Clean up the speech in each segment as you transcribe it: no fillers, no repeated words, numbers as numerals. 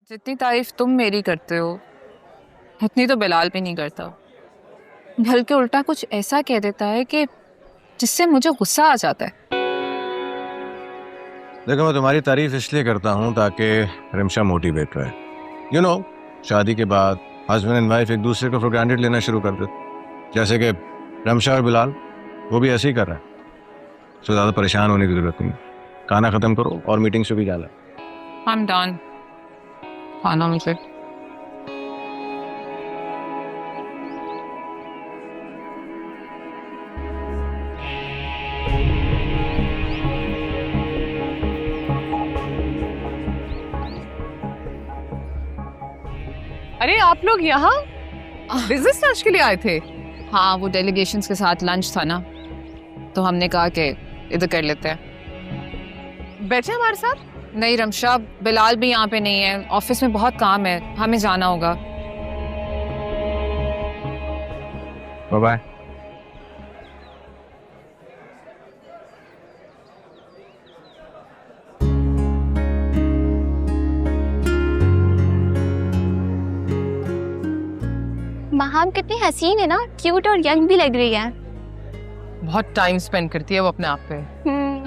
जितनी तारीफ तुम मेरी करते हो उतनी तो बिलाल भी नहीं करता, बल्कि उल्टा कुछ ऐसा कह देता है कि जिससे मुझे गुस्सा आ जाता है। देखो, मैं तुम्हारी तारीफ इसलिए करता हूँ ताकि रिमशा मोटिवेट रहे। यू नो, शादी के बाद हस्बैंड एंड वाइफ एक दूसरे को फॉर ग्रांटेड लेना शुरू कर देते, जैसे कि रिमशा और बिलाल वो भी ऐसे ही कर रहे हैं। तो ज़्यादा परेशान होने की जरूरत नहीं। खाना खत्म करो और मीटिंग से भी जाना। I'm done. खाना मुझे। अरे आप लोग यहाँ बिजनेस लंच के लिए आए थे? हाँ, वो डेलीगेशंस के साथ लंच था ना, तो हमने कहा कि इधर कर लेते हैं। बैठे हमारे साथ? नहीं रमशा, बिलाल भी यहाँ पे नहीं है, ऑफिस में बहुत काम है, हमें जाना होगा। Bye bye. महाम कितनी हसीन है ना, क्यूट और यंग भी लग रही है। बहुत टाइम स्पेंड करती है वो अपने आप पे,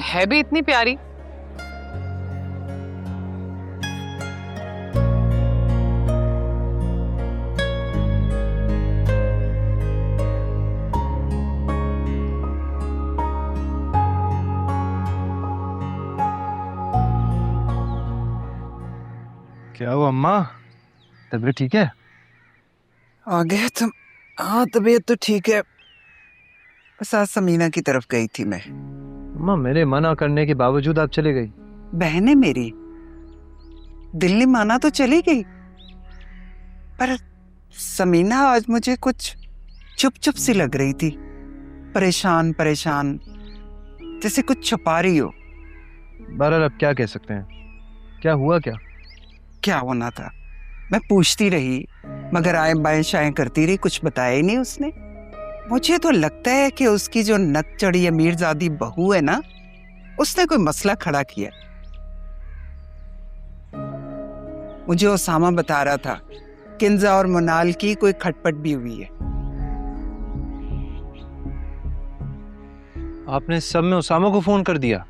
है भी इतनी प्यारी। क्या हुआ अम्मा, तबीयत ठीक है? आ गया तुम? हाँ, तबीयत तो ठीक है, बस आज समीना की तरफ गई थी मैं। अम्मा, मेरे मना करने के बावजूद आप चले गई। बहन है मेरी, दिल ने माना तो चली गई, पर समीना आज मुझे कुछ चुप चुप सी लग रही थी, परेशान परेशान, जैसे कुछ छुपा रही हो। बहरहाल अब क्या कह सकते हैं, क्या हुआ क्या? क्या होना था? मैं पूछती रही मगर आए बाएं शाएं करती रही, कुछ बताया ही नहीं उसने। मुझे तो लगता है कि उसकी जो नक चढ़ी अमीरजादी बहू है ना, उसने कोई मसला खड़ा किया। मुझे ओसामा बता रहा था किंजा और मोनाल की कोई खटपट भी हुई है। आपने सब में उसामा को फोन कर दिया?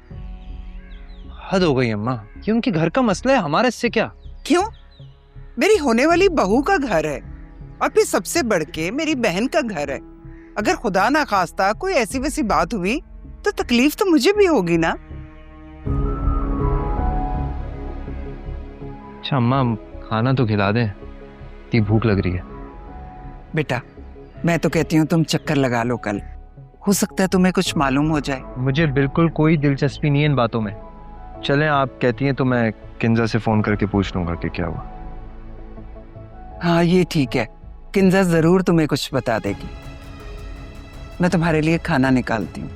हद हो गई अम्मा, ये उनके घर का मसला है, हमारे इससे क्या? क्यों? मेरी होने वाली बहू का घर है, और फिर सबसे बढ़ के मेरी बहन का घर है। अगर खुदा ना खास्ता कोई ऐसी वैसी बात हुई तो तकलीफ तो मुझे भी होगी ना। अच्छा अम्मा, खाना तो खिला दें, इतनी भूख लग रही है। बेटा, मैं तो कहती हूँ तुम चक्कर लगा लो कल, हो सकता है तुम्हें कुछ मालूम हो जाए। मुझे बिल्कुल कोई दिलचस्पी नहीं है इन बातों में। चलें, आप कहती हैं तो मैं किंजा से फोन करके पूछ लूंगा कि क्या हुआ। हाँ, ये ठीक है, किंजा जरूर तुम्हें कुछ बता देगी। मैं तुम्हारे लिए खाना निकालती हूँ।